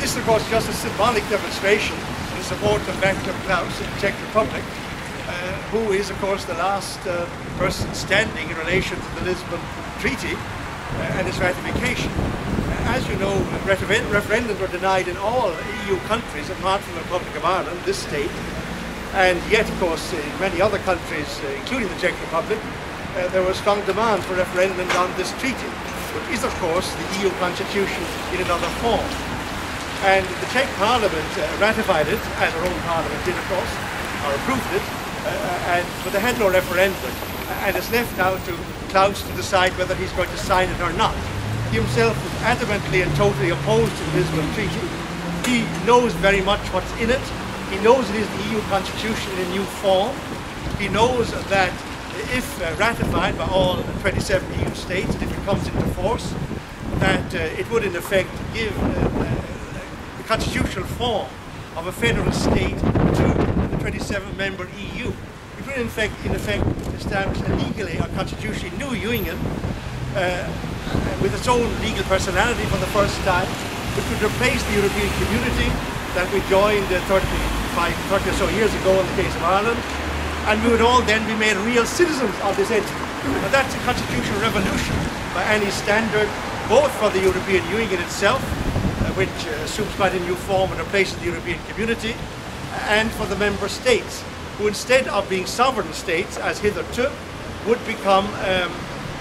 This is, of course, just a symbolic demonstration in support of Vaclav Klaus in the Czech Republic, who is, of course, the last person standing in relation to the Lisbon Treaty and its ratification. As you know, referendums were denied in all EU countries apart from the Republic of Ireland, this state, and yet, of course, in many other countries, including the Czech Republic, there was strong demand for referendums on this treaty, which is, of course, the EU constitution in another form. And the Czech Parliament ratified it, as our own Parliament did, of course, or approved it, but they had no referendum, and it's left now to Klaus to decide whether he's going to sign it or not. He himself was adamantly and totally opposed to the Lisbon Treaty. He knows very much what's in it. He knows it is the EU constitution in a new form. He knows that if ratified by all 27 EU states, and if it comes into force, that it would in effect give the constitutional form of a federal state to the 27-member EU. It would in effect establish legally a constitutionally new union with its own legal personality for the first time, which would replace the European community that we joined 30 or so years ago in the case of Ireland, and we would all then be made real citizens of this entity. Now that's a constitutional revolution by any standard, both for the European Union itself, which assumes quite a new form and replaces the European community, and for the member states, who instead of being sovereign states, as hitherto, would become,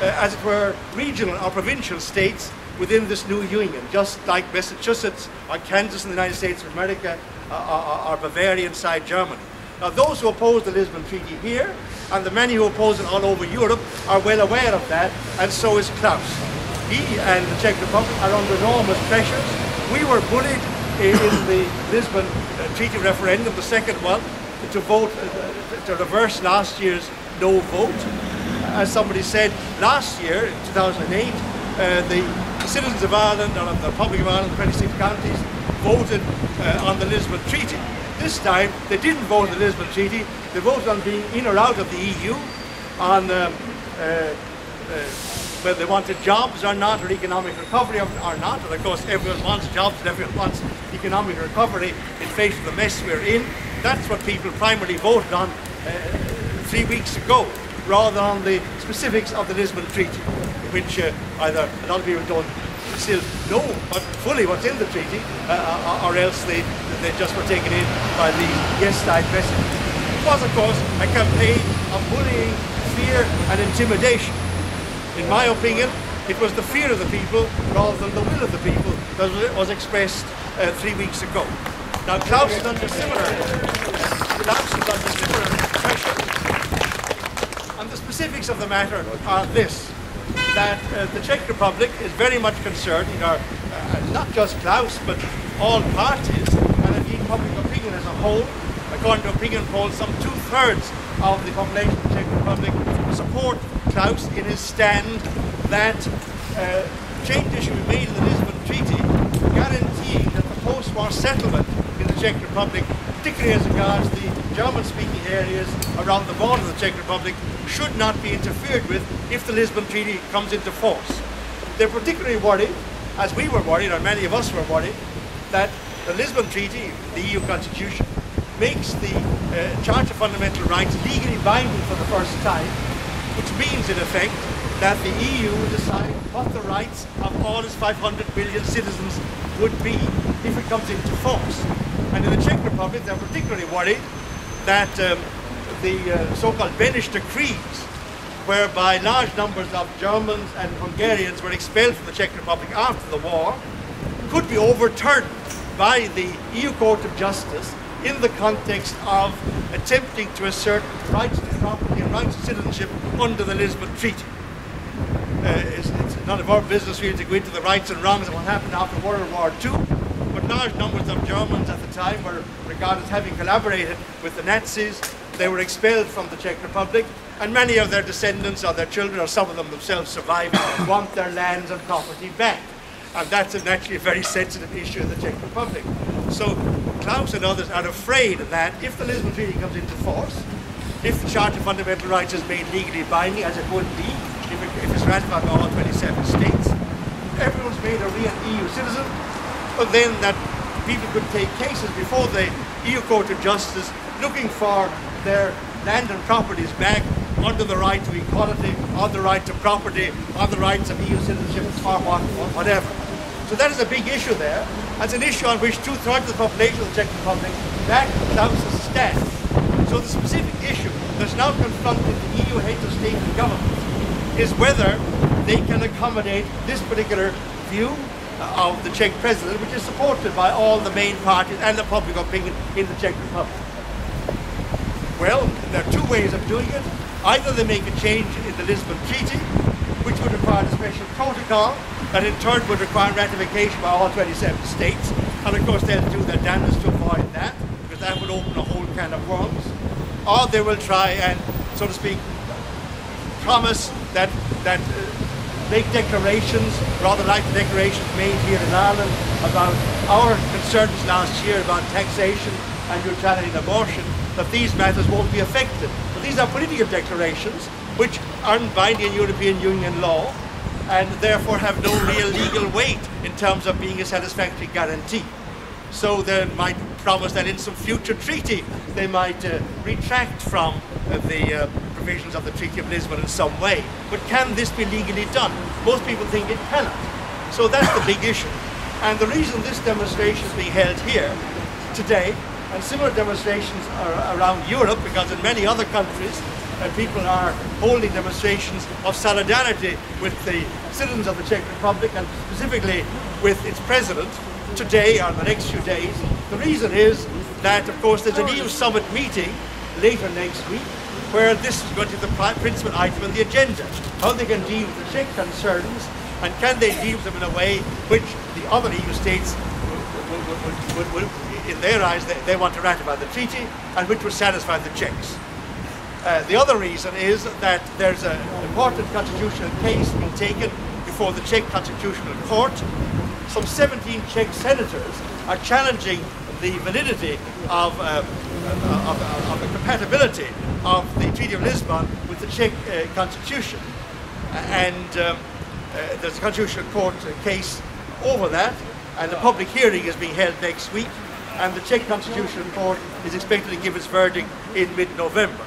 as it were, regional or provincial states within this new union, just like Massachusetts or Kansas in the United States of America or Bavaria inside Germany. Now those who oppose the Lisbon Treaty here, and the many who oppose it all over Europe, are well aware of that, and so is Klaus. He and the Czech Republic are under enormous pressures. We were bullied in the Lisbon Treaty referendum, the second one, to vote, to reverse last year's no vote. As somebody said, last year, in 2008, the citizens of Ireland, or of the Republic of Ireland, 26 counties, voted on the Lisbon Treaty. This time, they didn't vote on the Lisbon Treaty, they voted on being in or out of the EU, on whether they wanted jobs or not, or economic recovery or not, and of course everyone wants jobs and everyone wants economic recovery in face of the mess we're in. That's what people primarily voted on 3 weeks ago, rather than on the specifics of the Lisbon Treaty, which either a lot of people don't still know fully what's in the treaty, or else they just were taken in by the yes side message. It was, of course, a campaign of bullying, fear and intimidation. In my opinion, it was the fear of the people rather than the will of the people that was expressed 3 weeks ago. Now Klaus is under similar pressure, and the specifics of the matter are this: that the Czech Republic is very much concerned, not just Klaus, but all parties, and indeed public opinion as a whole. According to opinion polls, some 2/3 of the population of the Czech Republic support Klaus in his stand that changes should be made in the Lisbon Treaty, guaranteeing that the post-war settlement in the Czech Republic, particularly as regards the German-speaking areas around the border of the Czech Republic, should not be interfered with if the Lisbon Treaty comes into force. They're particularly worried, as we were worried, or many of us were worried, that the Lisbon Treaty, the EU Constitution, makes the Charter of Fundamental Rights legally binding for the first time, which means, in effect, that the EU will decide what the rights of all its 500 million citizens would be if it comes into force. And in the Czech Republic, they're particularly worried that the so-called Beneš decrees, whereby large numbers of Germans and Hungarians were expelled from the Czech Republic after the war, could be overturned by the EU Court of Justice in the context of attempting to assert rights to property and rights to citizenship under the Lisbon Treaty. It's none of our business really to go into the rights and wrongs of what happened after World War II, but large numbers of Germans at the time were regarded as having collaborated with the Nazis. They were expelled from the Czech Republic, and many of their descendants or their children, or some of them themselves survived, want their lands and property back. And that's naturally a very sensitive issue in the Czech Republic. So Klaus and others are afraid that if the Lisbon Treaty comes into force, if the Charter of Fundamental Rights is made legally binding, as it would be if it's ratified by all 27 states, everyone's made a real EU citizen, but then that people could take cases before the EU Court of Justice looking for their land and properties back under the right to equality, on the right to property, on the rights of EU citizenship, or whatever. So that is a big issue there. It's an issue on which 2/3 of the population of the Czech Republic back Klaus's stand. So the specific issue that's now confronted the EU heads of state and government is whether they can accommodate this particular view of the Czech president, which is supported by all the main parties and the public opinion in the Czech Republic. Well, there are two ways of doing it. Either they make a change in the Lisbon Treaty, which would require a special protocol that in turn would require ratification by all 27 states. And of course they'll do their damnedest to avoid that, because that would open a whole can of worms. Or they will try and, so to speak, promise that make declarations, rather like the declarations made here in Ireland about our concerns last year about taxation and neutrality and abortion, that these matters won't be affected. But these are political declarations which aren't binding in European Union law and therefore have no real legal weight in terms of being a satisfactory guarantee. So they might promise that in some future treaty they might retract from the provisions of the Treaty of Lisbon in some way. But can this be legally done? Most people think it cannot. So that's the big issue. And the reason this demonstration is being held here today, and similar demonstrations are around Europe, because in many other countries people are holding demonstrations of solidarity with the citizens of the Czech Republic and specifically with its president today or the next few days. The reason is that, of course, there's an EU summit meeting later next week where this is going to be the principal item on the agenda. How they can deal with the Czech concerns, and can they deal with them in a way which the other EU states would in their eyes, they want to ratify the treaty, and which would satisfy the Czechs. The other reason is that there's an important constitutional case being taken before the Czech Constitutional Court. Some 17 Czech senators are challenging the validity of the compatibility of the Treaty of Lisbon with the Czech Constitution. And there's a Constitutional Court case over that, and a public hearing is being held next week, and the Czech Constitutional Court is expected to give its verdict in mid-November.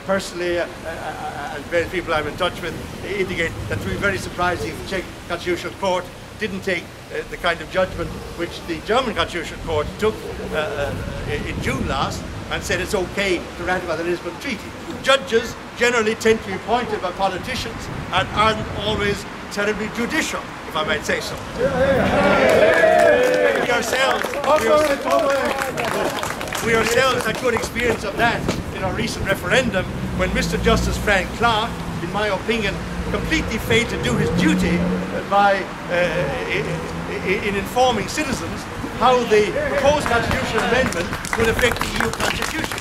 Personally, and various people I'm in touch with indicate that it would be very surprising if the Czech Constitutional Court didn't take the kind of judgment which the German Constitutional Court took in June last, and said it's okay to ratify the Lisbon Treaty. Judges generally tend to be appointed by politicians and aren't always terribly judicial, if I might say so. We ourselves had good experience of that in our recent referendum, when Mr. Justice Frank Clark, in my opinion, completely failed to do his duty by in informing citizens how the proposed constitutional amendment would affect the EU constitution.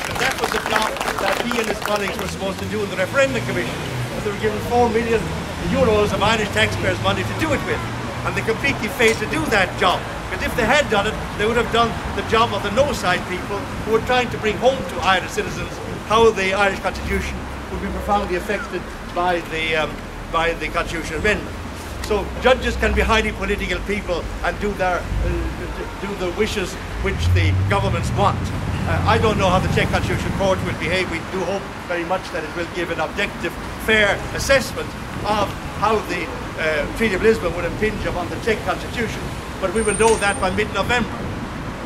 And that was the job that he and his colleagues were supposed to do in the referendum commission. And they were given €4 million of Irish taxpayers' money to do it with. And they completely failed to do that job. Because if they had done it, they would have done the job of the no-side people who were trying to bring home to Irish citizens how the Irish constitution would be profoundly affected by the constitutional amendment. So judges can be highly political people and do the wishes which the governments want. I don't know how the Czech Constitutional Court will behave. We do hope very much that it will give an objective, fair assessment of how the Treaty of Lisbon would impinge upon the Czech Constitution. But we will know that by mid-November.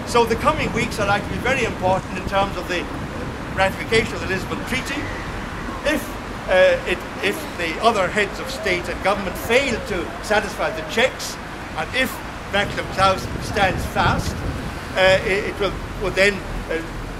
So the coming weeks are likely to be very important in terms of the ratification of the Lisbon Treaty. If the other heads of state and government fail to satisfy the Czechs, and if Vaclav Klaus stands fast, it will then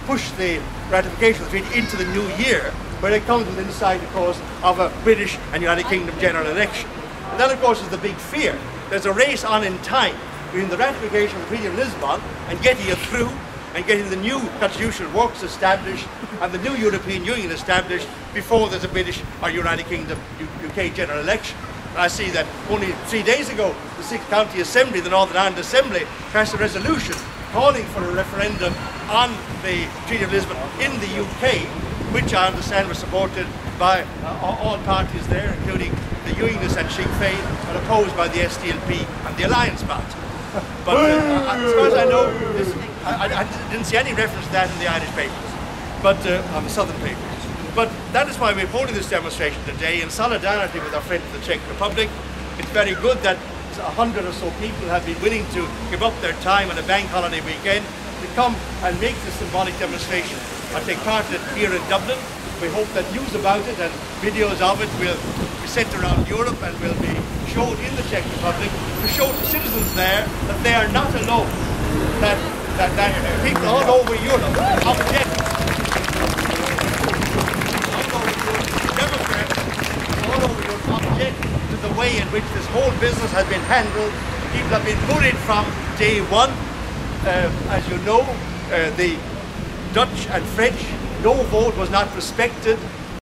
push the ratification of the treaty into the new year, where it comes within sight, of course, of a British and United Kingdom general election. And that, of course, is the big fear. There's a race on in time between the ratification of the Treaty of Lisbon and getting it through, and getting the new constitutional works established and the new European Union established before there's a British or United Kingdom UK general election. And I see that only 3 days ago, the 6th County Assembly, the Northern Ireland Assembly, passed a resolution calling for a referendum on the Treaty of Lisbon in the UK, which I understand was supported by all parties there, including the Unionists and Sinn Féin, and opposed by the SDLP and the Alliance Party. But as far as I know, I didn't see any reference to that in the Irish papers, but on the southern papers. But that is why we're holding this demonstration today in solidarity with our friends of the Czech Republic. It's very good that 100 or so people have been willing to give up their time on a bank holiday weekend to come and make this symbolic demonstration and take part in it here in Dublin. We hope that news about it and videos of it will be sent around Europe and will be shown in the Czech Republic to show to citizens there that they are not alone, that people all over Europe object. Democrats all over Europe object to the way in which this whole business has been handled. People have been bullied from day one. As you know, the Dutch and French no vote was not respected.